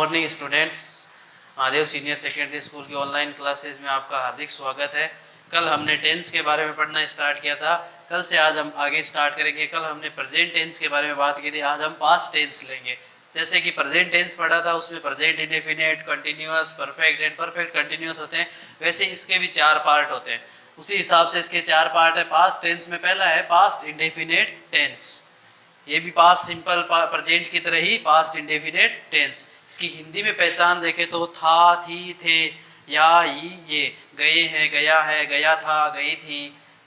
Morning students, Mahadev senior secondary school की online classes में आपका हार्दिक स्वागत है। कल हमने टेंस के बारे में पढ़ना स्टार्ट किया था। कल से आज हम आगे स्टार्ट करेंगे। कल हमने प्रेजेंट टेंस के बारे में बात की थी, आज हम पास्ट टेंस लेंगे। जैसे कि प्रेजेंट टेंस पढ़ा था, उसमें present indefinite, continuous, perfect and perfect continuous होते हैं। वैसे इसके भी 4 पार्ट होते हैं, उसी हिसाब से इसके 4 पार्ट है। पास्ट टेंस में पहला है पास्ट इंडेफिनिट टेंस, ये भी पास्ट सिंपल प्रेजेंट की तरह ही पास्ट इंडेफिनिट टेंस। इसकी हिंदी में पहचान देखें तो था, थी, थे, या, ये गए हैं, गया है, गया था, गई थी।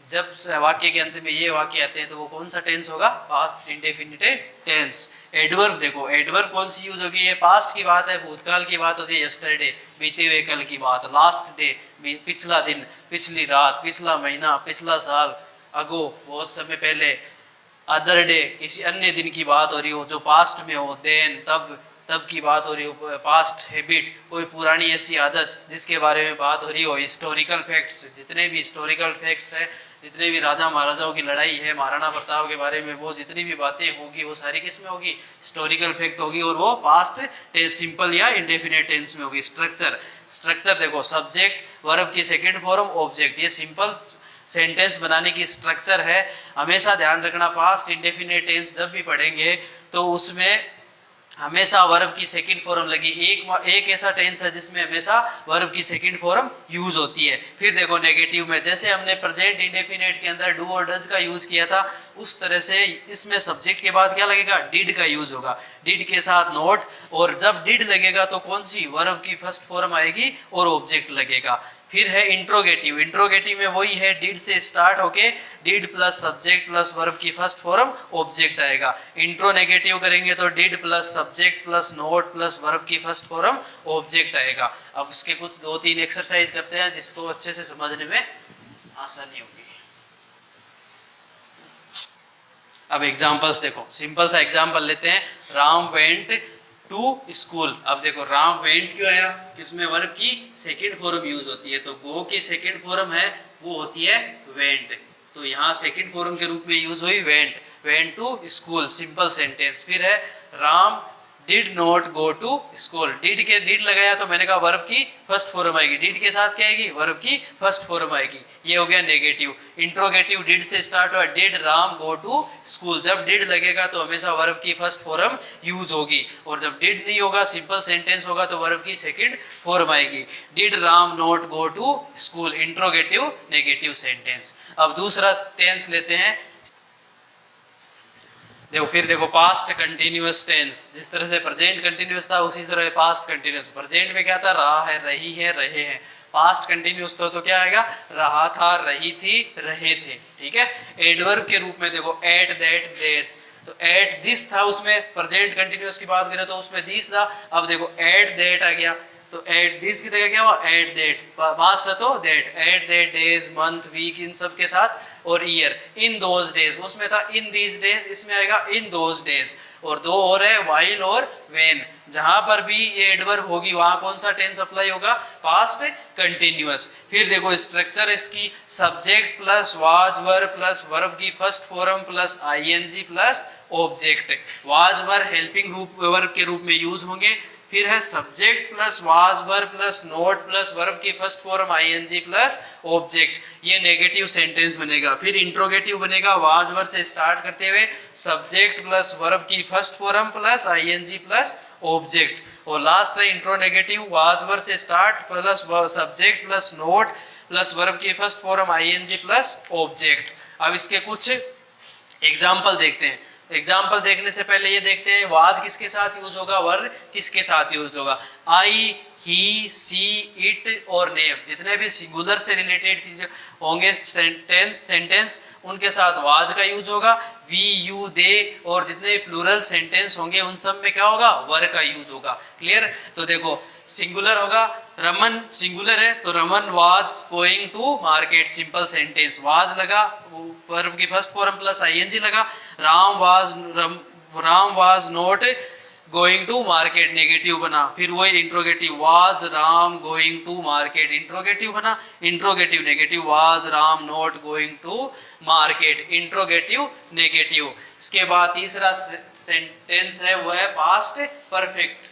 जब वाक्य के अंत में ये वाक्य आते हैं तो वो कौन सा टेंस होगा? Past indefinite tense. एडवर्ब देखो, एडवर्ब कौन सी यूज होगी? ये पास्ट की बात है, भूतकाल की बात होती है, यस्टरडे बीते हुए कल की बात, लास्ट डे पिछला दिन, पिछली रात, पिछला महीना, पिछला साल, अगो बहुत समय पहले, अदर डे किसी अन्य दिन की बात हो रही हो जो पास्ट में हो, देन तब की बात हो रही हो, पास्ट हैबिट कोई पुरानी ऐसी आदत जिसके बारे में बात हो रही हो, हिस्टोरिकल फैक्ट्स जितने भी हिस्टोरिकल फैक्ट्स हैं, जितने भी राजा महाराजाओं की लड़ाई है, महाराणा प्रताप के बारे में, वो जितनी भी बातें होगी वो सारी किस में होगी? हिस्टोरिकल फैक्ट होगी, और वो पास्ट सिंपल या इंडेफिनिट टेंस में होगी। स्ट्रक्चर देखो, सब्जेक्ट वर्ब की सेकेंड फॉर्म ऑब्जेक्ट, ये सिंपल सेंटेंस बनाने की स्ट्रक्चर है। हमेशा ध्यान रखना, पास्ट इंडेफिनिट टेंस जब भी पढ़ेंगे तो उसमें हमेशा वर्ब की सेकंड फॉर्म लगी। एक ऐसा टेंस है जिसमें हमेशा वर्ब की सेकंड फॉर्म यूज होती है। फिर देखो नेगेटिव में, जैसे हमने प्रेजेंट इंडेफिनिट के अंदर डू और डज का यूज किया था, उस तरह से इसमें सब्जेक्ट के बाद क्या लगेगा? डिड का यूज होगा, डिड के साथ नोट, और जब डिड लगेगा तो कौन सी? वर्ब की फर्स्ट फॉर्म आएगी और ऑब्जेक्ट लगेगा। फिर है इंट्रोगेटिव, इंट्रोगेटिव में वही है, डिड से स्टार्ट होके did plus subject plus verb की फर्स्ट फॉर्म ऑब्जेक्ट आएगा। इंट्रो नेगेटिव करेंगे तो did plus subject plus not plus verb की फर्स्ट फॉर्म ऑब्जेक्ट आएगा। अब उसके कुछ 2-3 एक्सरसाइज करते हैं जिसको अच्छे से समझने में आसानी होगी। अब एग्जांपल्स देखो, सिंपल सा एग्जांपल लेते हैं। Ram went to school. अब देखो राम वेंट क्यों आया? इसमें वर्ब की सेकंड फॉर्म यूज होती है, तो गो की सेकंड फॉर्म है वो होती है वेंट, तो यहाँ सेकंड फॉर्म के रूप में यूज हुई went, went to school, simple sentence. फिर है Ram did not go to school, did लगाया तो मैंने कहा वर्ब की फर्स्ट फॉर्म आएगी, डिड के साथ क्या आएगी? वर्ब की फर्स्ट फॉर्म आएगी। ये हो गया नेगेटिव। इंट्रोगेटिव, डिड से स्टार्ट हुआ, did Ram go to school, जब डिड लगेगा तो हमेशा वर्ब की फर्स्ट फॉर्म यूज होगी, और जब डिड नहीं होगा, सिंपल सेंटेंस होगा, तो वर्ब की सेकंड फॉर्म आएगी। Did Ram not go to school, interrogative negative sentence. अब दूसरा टेंस लेते हैं। देखो फिर देखो पास्ट कंटिन्यूअस टेंस, जिस तरह से प्रेजेंट कंटिन्यूअस था उसी तरह पास्ट कंटिन्यूअस। प्रेजेंट में क्या था? रहा है, रही है, रहे हैं। पास्ट कंटिन्यूअस तो क्या आएगा? रहा था, रही थी, रहे थे। ठीक है। एडवर्ब के रूप में देखो एट दैट दैट्स, तो एट दिस था, उसमें प्रेजेंट कंटिन्यूअस की बात करें तो उसमें दिस था। अब देखो एट दैट आ गया, तो एट दिस की जगह क्या हुआ? At that. पास्ट है तो that, at that days, month, week, इन सब के साथ, और ईयर। इन दोज डेज, उसमें था इन दीज डेज, इसमें आएगा इन दोज डेज। और दो और है, वाइल और व्हेन। जहां पर भी ये एडवर्ब होगी वहां कौन सा टेंस अप्लाई होगा? Past continuous. फिर देखो स्ट्रक्चर इसकी, subject plus was were plus verb की first form plus ING plus object. Was were helping verb के रूप में यूज होंगे। फिर है subject plus was were plus not plus verb की first form ING plus object, ये नेगेटिव सेंटेंस बनेगा। फिर इंट्रोगेटिव बनेगा, वाज वर से स्टार्ट करते हुए सब्जेक्ट प्लस वर्ब की first form plus ING plus object, और लास्ट है इंट्रो नेगेटिव, वाज वर से start plus subject plus not plus verb की first form ING plus object. अब इसके कुछ एग्जाम्पल देखते हैं। एग्जाम्पल देखने से पहले ये देखते हैं वाज किसके साथ यूज होगा, वर किसके साथ यूज होगा। आई, ही, सी, इट और नेम, जितने भी सिंगुलर से रिलेटेड चीजें होंगे सेंटेंस उनके साथ वाज का यूज होगा। वी, यू, दे और जितने प्लूरल सेंटेंस होंगे उन सब में क्या होगा? वर का यूज होगा। क्लियर? तो देखो सिंगुलर होगा, रमन सिंगुलर है तो Raman was going to market, simple sentence, was लगा, वर्ब की फर्स्ट फॉर्म प्लस आईएनजी लगा। Ram was not going to market, negative बना। फिर वही interrogative, was Ram going to market, interrogative बना। Interrogative negative, was Ram not going to market, interrogative negative. इसके बाद तीसरा सेंटेंस है वो है पास्ट परफेक्ट।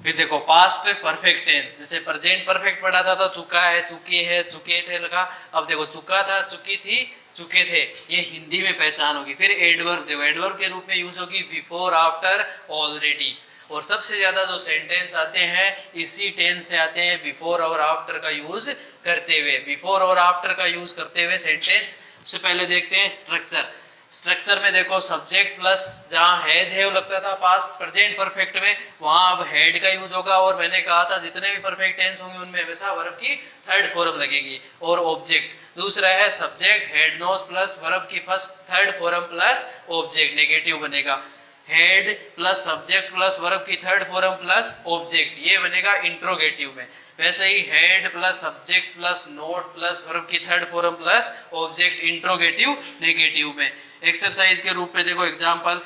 फिर देखो पास्ट परफेक्ट टेंस, जैसे प्रेजेंट परफेक्ट पढ़ा था तो चुका है, चुकी है, चुके थे लगा। अब देखो चुका था, चुकी थी, चुके थे, ये हिंदी में पहचान होगी। फिर एडवर्ब, देखो एडवर्ब के रूप में यूज होगी बिफोर, आफ्टर, ऑलरेडी। और सबसे ज्यादा जो सेंटेंस आते हैं इसी टेंस से आते हैं, बिफोर और आफ्टर का यूज करते हुए। बिफोर और आफ्टर का यूज करते हुए सेंटेंस, सबसे पहले देखते हैं स्ट्रक्चर। स्ट्रक्चर में देखो सब्जेक्ट प्लस, जहाँ हैज है वो लगता था पास्ट प्रेजेंट परफेक्ट में, वहां अब हैड का यूज होगा। और मैंने कहा था जितने भी परफेक्ट टेंस होंगे उनमें हमेशा वर्ब की थर्ड फॉर्म लगेगी। और ऑब्जेक्ट दूसरा है subject had not plus verb की first third form plus object, negative बनेगा। Had plus subject plus verb की थर्ड फॉर्म प्लस ऑब्जेक्ट, ये बनेगा इंट्रोगेटिव में। वैसे ही had plus subject plus not plus verb की third form plus object, interrogative negative में। एक्सरसाइज के रूप में देखो example,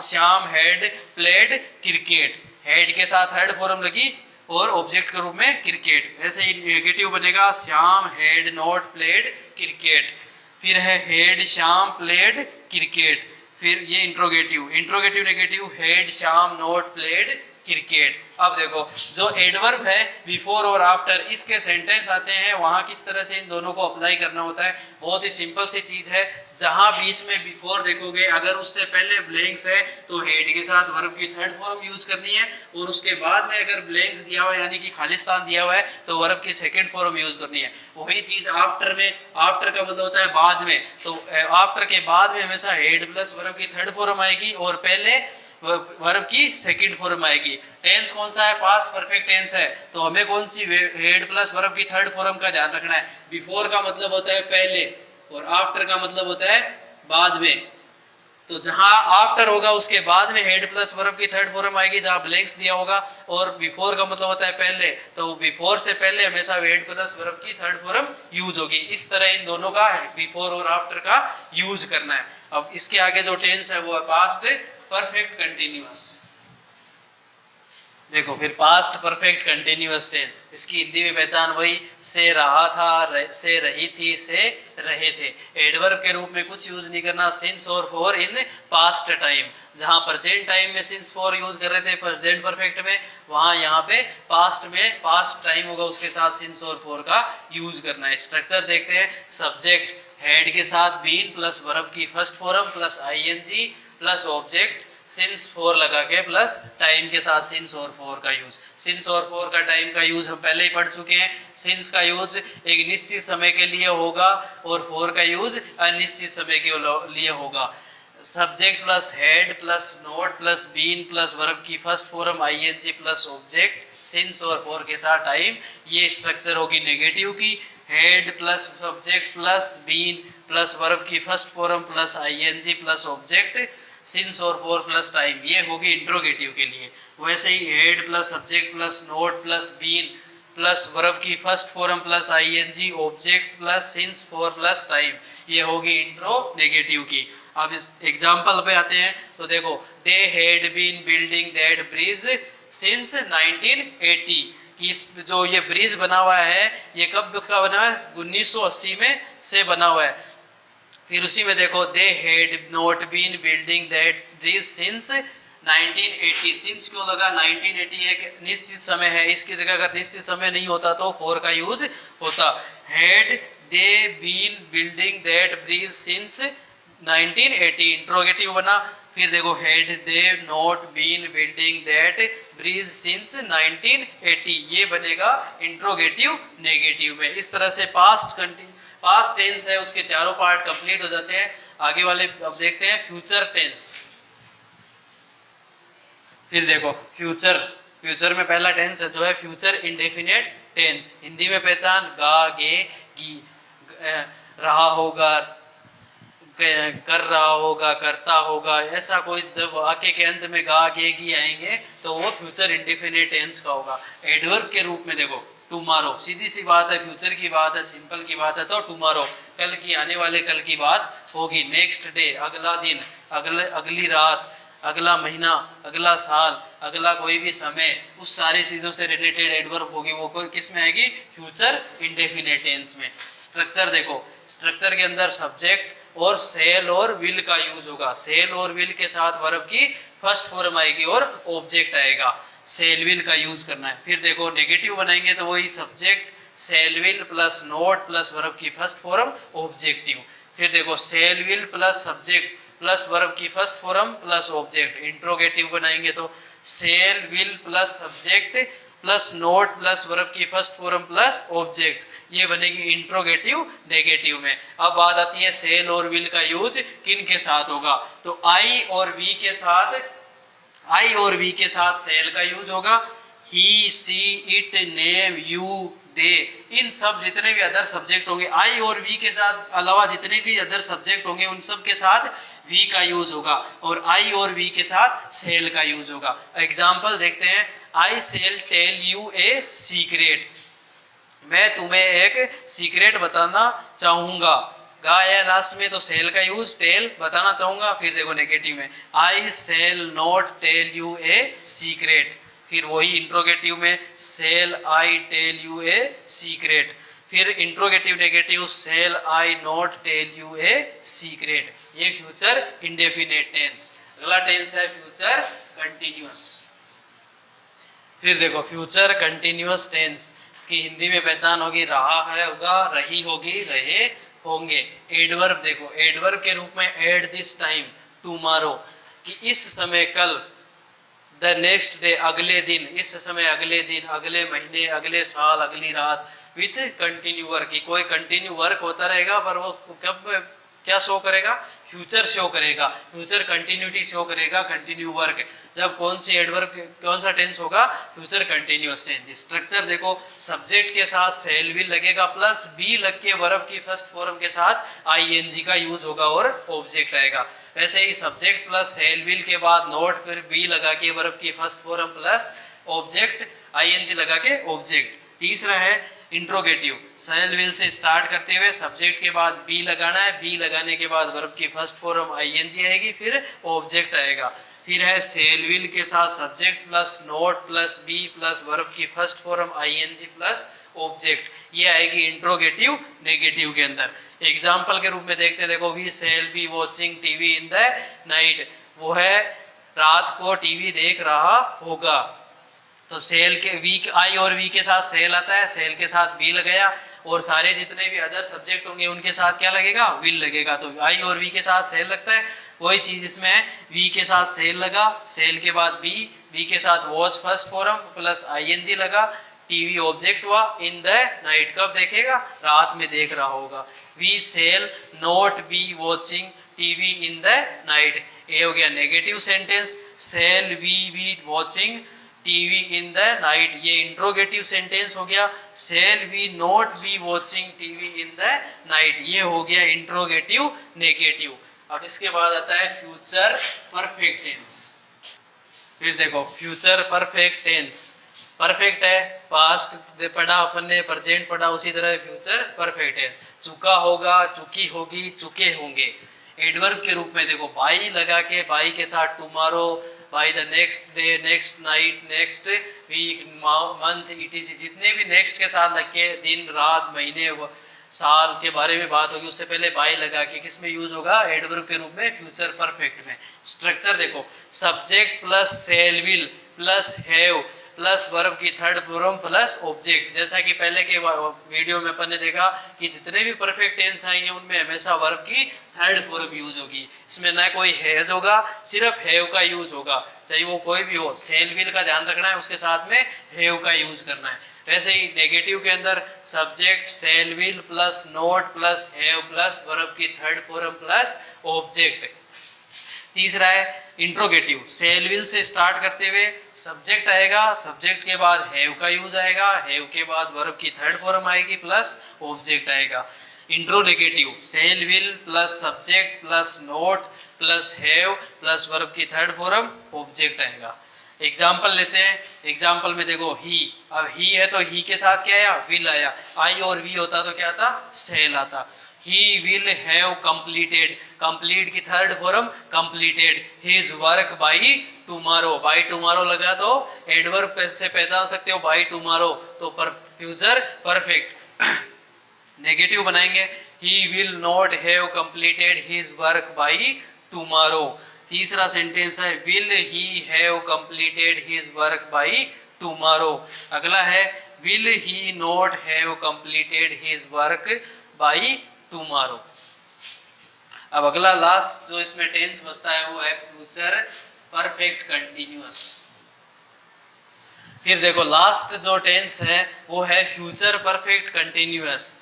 Shyam had played cricket, had के साथ थर्ड फॉर्म लगी और ऑब्जेक्ट के रूप में क्रिकेट। वैसे ही नेगेटिव बनेगा Shyam head not played cricket. फिर है हेड श्याम प्लेड क्रिकेट, फिर ये interrogative, interrogative negative, head Shyam not played cricket. अब देखो जो एडवर्ब है बिफोर और आफ्टर, इसके सेंटेंस आते हैं, वहां किस तरह से इन दोनों को अप्लाई करना होता है। बहुत ही सिंपल सी चीज है, जहां बीच में बिफोर देखोगे अगर उससे पहले ब्लैंक्स है तो हेड के साथ वर्ब की थर्ड फॉर्म यूज करनी है, और उसके बाद में अगर ब्लैंक्स दिया हुआ है यानी कि खालिस्तान दिया हुआ है तो वर्ब की सेकंड फॉर्म यूज करनी है। वही चीज आफ्टर में, आफ्टर का मतलब होता है बाद में, तो आफ्टर के बाद में हमेशा हेड प्लस वर्ब की थर्ड फॉर्म आएगी और पहले वर्ब की सेकंड फॉर्म आएगी। टेंस कौन सा है, पास्ट परफेक्ट टेंस है, तो हमें कौन सी हेड प्लस वर्ब की थर्ड फॉर्म का ध्यान रखना है। बिफोर का मतलब होता है पहले और आफ्टर का मतलब होता है बाद में। तो जहां आफ्टर होगा उसके बाद में हेड प्लस वर्ब की थर्ड फॉर्म आएगी, जहां ब्लैंक्स दिया होगा। और बिफोर का मतलब होता है पहले, तो बिफोर से पहले हमेशा हेड प्लस वर्ब की थर्ड फॉर्म यूज होगी। इस तरह इन दोनों का बिफोर और आफ्टर का यूज करना है। अब इसके आगे जो टेंस है वो है पास्ट परफेक्ट कंटिन्यूअस। देखो फिर पास्ट परफेक्ट कंटिन्यूअस टेंस, इसकी हिंदी में पहचान वही, से रहा था, से रही थी, से रहे थे। एडवर्ब के रूप में कुछ यूज नहीं करना, सिंस और फॉर इन पास्ट टाइम। जहां प्रेजेंट टाइम में सिंस फॉर यूज कर रहे थे प्रेजेंट परफेक्ट में, वहां यहाँ पे पास्ट में पास्ट टाइम होगा उसके साथ सिंस और फॉर का यूज करना है। स्ट्रक्चर देखते हैं, सब्जेक्ट हेड के साथ बीन प्लस वर्ब की first form plus ING plus object, since for लगा के प्लस टाइम के साथ सिंस और फॉर का यूज। सिंस और फॉर का टाइम का यूज हम पहले ही पढ़ चुके हैं। सिंस का यूज एक निश्चित समय के लिए होगा और फॉर का यूज अनिश्चित समय के लिए होगा। Subject plus had plus not plus been plus verb की first form ING plus object, since और फॉर के साथ टाइम, ये स्ट्रक्चर होगी नेगेटिव की। Had plus subject plus been plus verb की first form plus ING plus object, since और for plus time, ये होगी इंट्रोगेटिव के लिए। वैसे ही had plus subject plus not plus been plus verb की first form plus ING object plus since for plus time, ये होगी इंट्रोगेटिव की। अब इस एग्जांपल पे आते हैं तो देखो, they had been building that bridge since 1980, कि इस जो ये ब्रिज बना हुआ है ये कब का बना है, 1980 में से बना हुआ है। फिर उसी में देखो, they had not been building that bridge since 1980, since क्यों लगा, 1980 एक निश्चित समय है, इसकी जगह अगर निश्चित समय नहीं होता तो फॉर का यूज होता। Had they been building that bridge since 1980, interrogative बना। फिर देखो, had they not been building that bridge since 1980, ये बनेगा इंट्रोगेटिव नेगेटिव में। इस तरह से पास्ट टेंस है उसके चारों पार्ट कंप्लीट हो जाते हैं। आगे वाले अब देखते हैं फ्यूचर टेंस। फिर देखो फ्यूचर में पहला टेंस है जो है फ्यूचर इंडेफिनिट टेंस। हिंदी में पहचान, गा गे गी, रहा होगा, कर रहा होगा, करता होगा, ऐसा कोई जब वाक्य के अंत में गा गे गी आएंगे तो वो फ्यूचर इंडेफिनिट टेंस का होगा। एडवर्ब के रूप में देखो, टुमारो, सीधी सी बात है, फ्यूचर की बात है, सिंपल की बात है तो टुमारो, कल की, आने वाले कल की बात होगी। नेक्स्ट डे, अगला दिन, अगली रात, अगला महीना, अगला साल, अगला कोई भी समय, उस सारी चीजों से रिलेटेड एडवर्ब होगी, वो कोई किस में आएगी, फ्यूचर इंडेफिनिट टेंस में। स्ट्रक्चर देखो, स्ट्रक्चर के अंदर सब्जेक्ट और सेल और विल का यूज होगा। सेल और विल के साथ वर्ब की फर्स्ट फॉर्म आएगी और ऑब्जेक्ट आएगा। सेल विल का यूज करना है। फिर देखो नेगेटिव बनाएंगे तो वही subject shall will plus not plus verb की फर्स्ट फॉर्म ऑब्जेक्टिव। फिर देखो shall will plus subject plus verb की first form plus object. Interrogative बनाएंगे तो shall will plus subject plus not plus verb की फर्स्ट फॉर्म प्लस ऑब्जेक्ट, ये बनेगी interrogative negative में। अब बात आती है सेल और विल का यूज किन के साथ होगा, तो आई और वी के साथ, आई और वी के साथ सेल का यूज होगा। He she it name you they, इन सब जितने भी अदर सब्जेक्ट होंगे आई और वी के साथ अलावा जितने भी अदर सब्जेक्ट होंगे उन सब के साथ वी का यूज होगा, और आई और वी के साथ सेल का यूज होगा। एग्जाम्पल देखते हैं, I shall tell you a secret, मैं तुम्हें एक सीक्रेट बताना चाहूंगा। गा है लास्ट में तो सेल का यूज, टेल बताना चाहूंगा। फिर देखो नेगेटिव में I shall not tell you a secret, फिर वही इंट्रोगेटिव में shall I tell you a secret. फिर interrogative negative shall I not tell you a secret. ये फ्यूचर इंडेफिनेट टेंस। अगला टेंस है फ्यूचर कंटिन्यूअस। फिर देखो फ्यूचर कंटिन्यूअस टेंस, इसकी हिंदी में पहचान होगी रहा है होगा, रही होगी, रहे होंगे। एडवर्ब देखो, एडवर्ब के रूप में एट दिस टाइम, टुमारो कि इस समय, कल, द नेक्स्ट डे अगले दिन, इस समय अगले दिन, अगले महीने, अगले साल, अगली रात। विथ कंटिन्यू वर्क, कोई कंटिन्यू वर्क होता रहेगा पर वो कब क्या शो करेगा, फ्यूचर शो करेगा, फ्यूचर कंटिन्यूटी शो करेगा, कंटिन्यू वर्क। जब कौन सी एडवर्ब कौन सा टेंस होगा, फ्यूचर कंटिन्यूअस टेंस। स्ट्रक्चर देखो, सब्जेक्ट के साथ सेल विल लगेगा प्लस बी लग के वर्ब की फर्स्ट फॉर्म के साथ आईएनजी का यूज होगा और ऑब्जेक्ट आएगा। वैसे ही सब्जेक्ट प्लस सेल विल के बाद नोट, फिर बी लगा के वर्ब की first form plus object, ING लगा के ऑब्जेक्ट। तीसरा है इंट्रोगेटिव, सेल विल से स्टार्ट करते हुए सब्जेक्ट के बाद बी लगाना है, बी लगाने के बाद वर्ब की फर्स्ट फॉर्म आईएनजी आएगी, फिर ऑब्जेक्ट आएगा। फिर है सेल विल के साथ subject plus not plus be plus verb की first form ING plus object, ये आएगी इंट्रोगेटिव नेगेटिव के अंदर। एग्जाम्पल के रूप में देखते देखो, we shall be watching TV in the night, वो है रात को टीवी देख रहा होगा। तो सेल के वी, आई और वी के साथ सेल आता है, सेल के साथ बी लगाया, और सारे जितने भी अदर सब्जेक्ट होंगे उनके साथ क्या लगेगा, विल लगेगा। तो आई और वी के साथ सेल लगता है, वही चीज इसमें है, वी के साथ सेल लगा, सेल के बाद बी, बी के साथ watch first form plus ING लगा, टीवी ऑब्जेक्ट हुआ, इन द नाइट कब देखेगा, रात में देख रहा होगा। We shall not be watching TV in the night, ये हो गया negative sentence. Shall we be watching TV in the night, ये इंट्रोगेटिव सेंटेंस हो गया। Shall we not be watching TV in the night, ये हो गया इंट्रोगेटिव नेगेटिव। अब इसके बाद आता है फ्यूचर परफेक्ट टेंस। फिर देखो फ्यूचर परफेक्ट टेंस, परफेक्ट है, पास्ट पढ़ा अपन ने, प्रेजेंट पढ़ा, उसी तरह फ्यूचर परफेक्ट है। चुका होगा, चुकी होगी, चुके होंगे। एडवर्ब के रूप में देखो, बाई लगा के, बाई के साथ tomorrow, by the next day, next night, next week, month, it is, जितने भी नेक्स्ट के साथ लग के दिन, रात, महीने, साल के बारे में बात होगी, उससे पहले बाई लगा के किस में यूज होगा, एडवर्ब के रूप में, फ्यूचर परफेक्ट में। स्ट्रक्चर देखो, subject plus shall will plus have plus verb की थर्ड फॉर्म प्लस ऑब्जेक्ट। जैसा कि पहले के वीडियो में अपन ने देखा कि जितने भी परफेक्ट टेंस आएंगे उनमें हमेशा वर्ब की थर्ड फॉर्म यूज होगी, इसमें ना कोई हैज होगा, सिर्फ हैव का यूज होगा, चाहे वो कोई भी हो। सेल विल का ध्यान रखना है, उसके साथ में हैव का यूज करना है। वैसे ही नेगेटिव के अंदर subject shall will plus not plus have plus verb की थर्ड फॉर्म प्लस ऑब्जेक्ट। तीसरा है इंट्रोगेटिव, सेल विल से स्टार्ट करते हुए सब्जेक्ट आएगा, सब्जेक्ट के बाद हैव का यूज आएगा, हैव के बाद वर्ब की थर्ड फॉर्म आएगी प्लस ऑब्जेक्ट आएगा। इंट्रोनेगेटिव, shall will plus subject plus not plus have plus verb की थर्ड फॉर्म ऑब्जेक्ट आएगा। एग्जाम्पल लेते हैं, एग्जाम्पल में देखो ही, अब ही है तो ही के साथ क्या आया, विल आया। आई और वी होता तो क्या आता, सेल आता। He will have completed, complete की third form completed his work by tomorrow, by tomorrow लगा तो एडवर्ब से पहचान सकते हो बाई टुमारो, तो फ्यूचर परफेक्ट। नेगेटिव बनाएंगे, he will not have completed his work by tomorrow, तीसरा सेंटेंस है will he have completed his work by tomorrow. अगला है will he not have completed his work by tomorrow. अब अगला last जो इसमें tense बचता है वो है फ्यूचर परफेक्ट कंटिन्यूअस। फिर देखो लास्ट जो टेंस है वो है फ्यूचर परफेक्ट कंटिन्यूअस।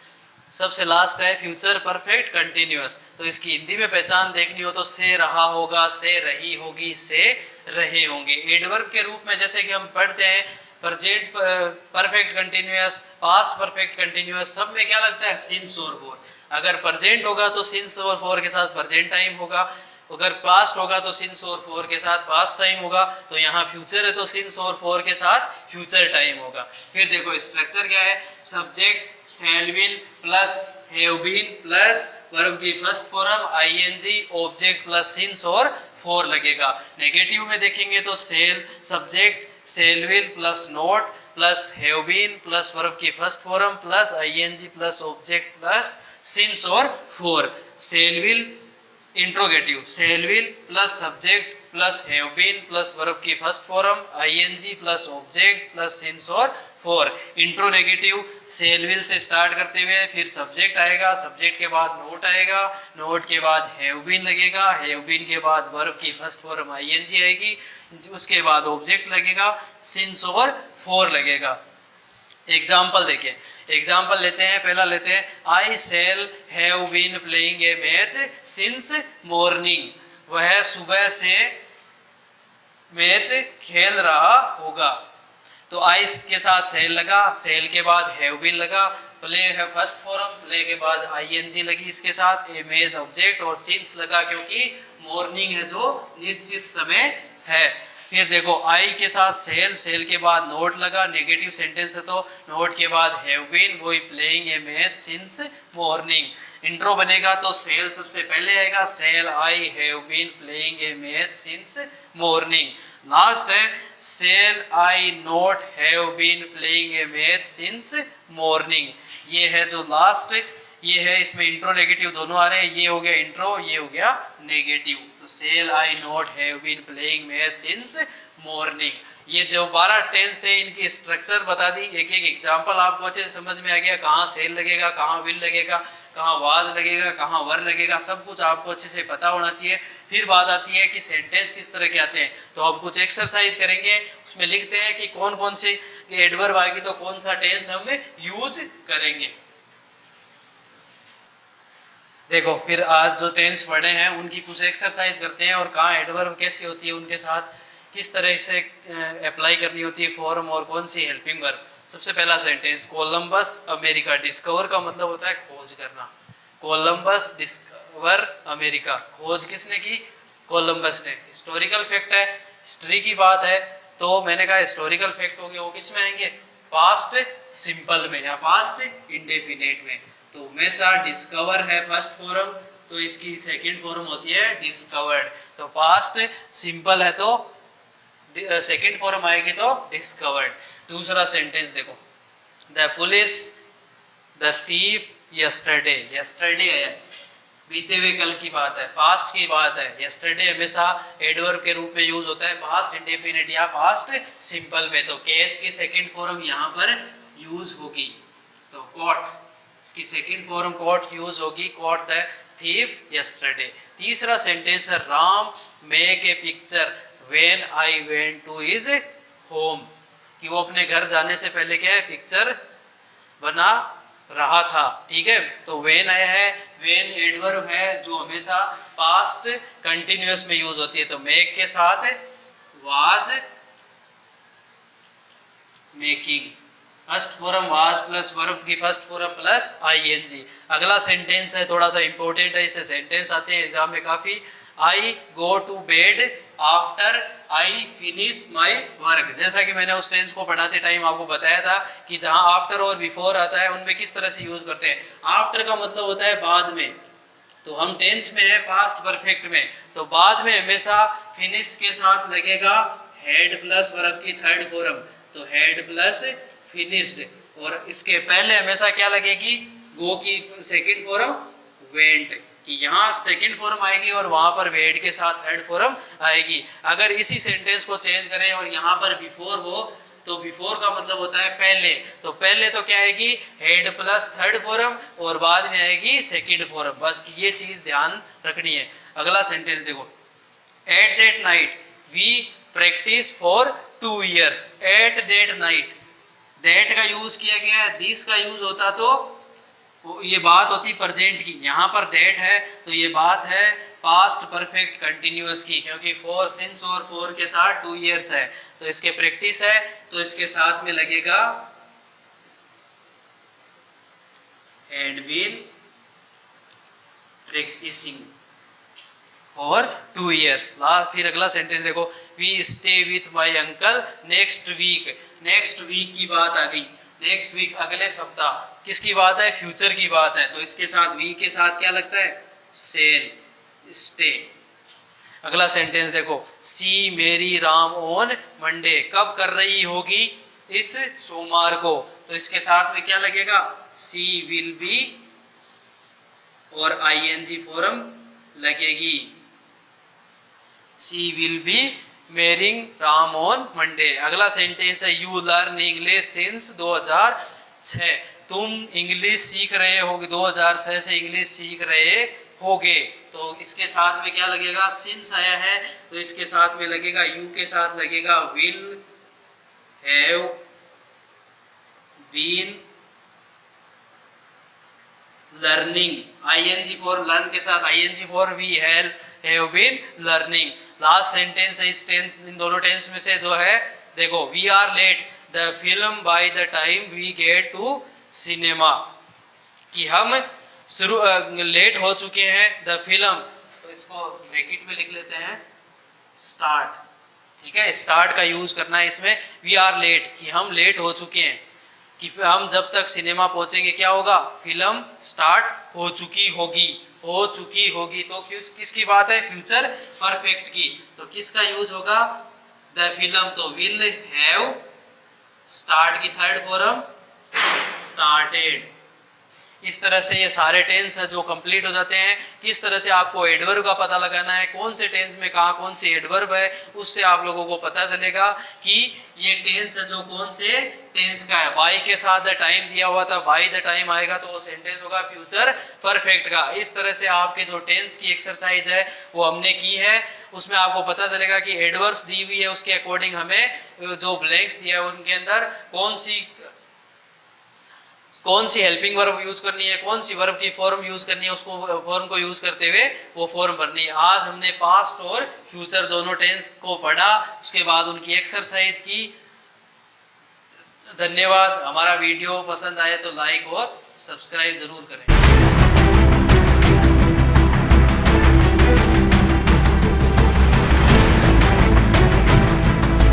सबसे लास्ट है फ्यूचर परफेक्ट कंटिन्यूअस। तो इसकी हिंदी में पहचान देखनी हो तो से रहा होगा, से रही होगी, से रहे होंगे। एडवर्ब के रूप में जैसे कि हम पढ़ते हैं present perfect continuous, past perfect continuous, सब में क्या लगता है सिंस और फोर। अगर प्रेजेंट होगा तो सिंस और फोर के साथ प्रेजेंट टाइम होगा, अगर पास्ट होगा तो सिंस और फोर के साथ पास्ट टाइम होगा। तो यहाँ फ्यूचर है तो सिंस और फोर के साथ फ्यूचर टाइम होगा। फिर देखो स्ट्रक्चर क्या है, subject shall will plus have been plus verb की first form ING object plus since और फोर लगेगा। नेगेटिव में देखेंगे तो shall subject shall will plus not plus have been plus verb की first form plus ING plus object plus since और for. Shall will interrogative shall will plus subject plus have been plus verb की first form ING plus object plus since और four. इंट्रोनेगेटिव shell will से start करते हुए फिर subject आएगा, subject के बाद नोट आएगा, नोट के बाद हैव बीन लगेगा, हैव बीन के बाद वर्ब की फर्स्ट फॉर्म आईएनजी आएगी, उसके बाद ऑब्जेक्ट लगेगा, सिंस और फोर लगेगा। एग्जाम्पल देखिए, एग्जाम्पल लेते हैं, पहला लेते हैं I shall have been playing a match since morning. वह सुबह से मैच खेल रहा होगा। तो आई के साथ सेल लगा, सेल के बाद हैव बीन लगा, प्ले है फर्स्ट फॉर्म, प्ले के बाद आईएनजी लगी इसके साथ, ए मैच ऑब्जेक्ट और सिंस लगा क्योंकि मॉर्निंग है जो निश्चित समय है। फिर देखो आई के साथ सेल, सेल के बाद नोट लगा, नेगेटिव सेंटेंस है तो नोट के बाद हैव बीन, वही playing a match since morning. Intro बनेगा तो सेल सबसे पहले आएगा, shall I have been playing a match since morning. Last है shall I not have been playing a match since morning. ये है जो लास्ट, ये है इसमें इंट्रो नेगेटिव दोनों आ रहे हैं, ये हो गया इंट्रो, ये हो गया negative. Shall I not have been playing match since morning. ये जो 12 टेंस थे इनकी स्ट्रक्चर बता दी, एक एक एग्जांपल आपको अच्छे से समझ में आ गया, कहाँ सेल लगेगा, कहाँ विल लगेगा, कहाँ वाज लगेगा, कहाँ वर लगेगा, सब कुछ आपको अच्छे से पता होना चाहिए। फिर बात आती है कि सेंटेंस किस तरह के आते हैं, तो अब कुछ एक्सरसाइज करेंगे, उसमें लिखते हैं कि कौन कौन से एडवर्ब आएगी तो कौन सा टेंस हम यूज करेंगे। देखो फिर आज जो टेंस पढ़े हैं उनकी कुछ एक्सरसाइज करते हैं और कहाँ एडवर्ब कैसी होती है, उनके साथ किस तरह से अप्लाई करनी होती है फॉर्म और कौन सी हेल्पिंग वर्ब। सबसे पहला सेंटेंस, कोलंबस अमेरिका। डिस्कवर का मतलब होता है खोज करना। कोलंबस डिस्कवर अमेरिका, खोज किसने की, कोलंबस ने। हिस्टोरिकल फैक्ट है, हिस्ट्री की बात है, तो मैंने कहा हिस्टोरिकल फैक्ट हो गए वो किस में आएंगे, पास्ट सिंपल में या पास्ट इंडेफिनेट में। तो हमेशा डिस्कवर है फर्स्ट फॉर्म तो इसकी सेकंड फॉर्म होती है डिस्कवर्ड। तो पास्ट सिंपल है तो सेकंड फॉर्म आएगी तो डिस्कवर्ड। दूसरा सेंटेंस देखो, the police the thief yesterday. Yesterday है बीते हुए कल की बात है, पास्ट की बात है। यस्टरडे हमेशा एडवर्ब के रूप में यूज होता है पास्ट इंडेफिनिट या पास्ट सिंपल में। तो कैच की सेकंड फॉर्म यहाँ पर यूज होगी, तो कॉट, इसकी सेकंड फॉर्म कॉट यूज होगी, कॉट द थीफ यस्टरडे। तीसरा सेंटेंस है Ram make a picture when I went to his home, कि वो अपने घर जाने से पहले क्या है पिक्चर बना रहा था। ठीक है, तो वेन आया है, वेन एडवर्ब है जो हमेशा पास्ट कंटिन्यूअस में यूज होती है, तो मेक के साथ was making, first form was plus verb की फर्स्ट फॉर्म प्लस आईएनजी। अगला सेंटेंस है थोड़ा सा इंपॉर्टेंट है, इसे सेंटेंस आते हैं एग्जाम में काफी। I go to bed after I finish my work. जैसा कि मैंने उस टेंस को पढ़ाते टाइम आपको बताया था कि जहां आफ्टर और बिफोर आता है उनमें किस तरह से यूज करते हैं। आफ्टर का मतलब होता है बाद में, तो हम टेंस में है पास्ट परफेक्ट में, तो बाद में हमेशा फिनिश के साथ लगेगा हेड प्लस वर्ब की थर्ड फॉर्म, तो हेड प्लस फिनिश्ड। और इसके पहले हमेशा क्या लगेगी, गो की सेकंड फॉर्म वेंट। कि यहाँ सेकंड फॉर्म आएगी और वहां पर हेड के साथ थर्ड फॉर्म आएगी। अगर इसी सेंटेंस को चेंज करें और यहाँ पर बिफोर हो तो बिफोर का मतलब होता है पहले, तो पहले तो क्या आएगी हेड प्लस थर्ड फॉर्म और बाद में आएगी सेकंड फॉर्म। बस ये चीज ध्यान रखनी है। अगला सेंटेंस देखो, at that night we practice for 2 years। At that night, that का यूज किया गया है, दिस का यूज होता तो ये बात होती प्रेजेंट की, यहाँ पर दैट है तो ये बात है पास्ट परफेक्ट कंटिन्यूअस की, क्योंकि फॉर सिंस और फॉर के साथ 2 years है तो इसके प्रैक्टिस है तो इसके साथ में लगेगा had been practicing for 2 years। Last फिर अगला सेंटेंस देखो, we stay with my uncle next week. Next week की बात आ गई, नेक्स्ट वीक अगले सप्ताह, किसकी बात है फ्यूचर की बात है तो इसके साथ वी के साथ क्या लगता है सेल, स्टे। अगला सेंटेंस देखो, सी मेरी राम ऑन मंडे, कब कर रही होगी इस सोमवार को तो इसके साथ में क्या लगेगा सी विल बी और आईएनजी फॉर्म लगेगी, she will be marrying Ram on Monday. अगला सेंटेंस है, यू लर्न इंग्लिश सिंस 2006, तुम इंग्लिश सीख रहे होगे 2006 से इंग्लिश सीख रहे होगे तो इसके साथ में क्या लगेगा सिंस आया है तो इसके साथ में लगेगा यू के साथ लगेगा will have been learning, ING for learn के साथ ING for we have been learning. Last sentence है इस टेंस, इन दोनों टेंस में से जो है देखो, we are late the film by the time we get to cinema, कि हम लेट हो चुके हैं द फिल्म, तो इसको ब्रैकेट में लिख लेते हैं स्टार्ट, ठीक है स्टार्ट का यूज करना है इसमें, वी आर लेट कि हम लेट हो चुके हैं, कि हम जब तक सिनेमा पहुंचेंगे क्या होगा फिल्म स्टार्ट हो चुकी होगी, हो चुकी होगी तो किसकी बात है फ्यूचर परफेक्ट की, तो किसका यूज होगा द फिल्म, तो विल हैव, स्टार्ट की थर्ड फॉर्म स्टार्टेड। इस तरह से ये सारे टेंस है जो कंप्लीट हो जाते हैं। किस तरह से आपको एडवर्ब का पता लगाना है, कौन से टेंस में कहाँ कौन से एडवर्ब है, उससे आप लोगों को पता चलेगा कि ये टेंस है जो कौन से टेंस का है। बाई के साथ टाइम दिया हुआ था, बाई द टाइम आएगा तो वो सेंटेंस होगा फ्यूचर परफेक्ट का। इस तरह से आपके जो टेंस की एक्सरसाइज है वो हमने की है, उसमें आपको पता चलेगा कि एडवर्ब्स दी हुई है उसके अकॉर्डिंग हमें जो ब्लैंक्स दिया है उनके अंदर कौन सी हेल्पिंग वर्ब यूज करनी है, कौन सी वर्ब की फॉर्म यूज करनी है, उसको फॉर्म को यूज करते हुए वो फॉर्म भरनी है। आज हमने पास्ट और फ्यूचर दोनों टेंस को पढ़ा, उसके बाद उनकी एक्सरसाइज की। धन्यवाद। हमारा वीडियो पसंद आए तो लाइक और सब्सक्राइब जरूर करें।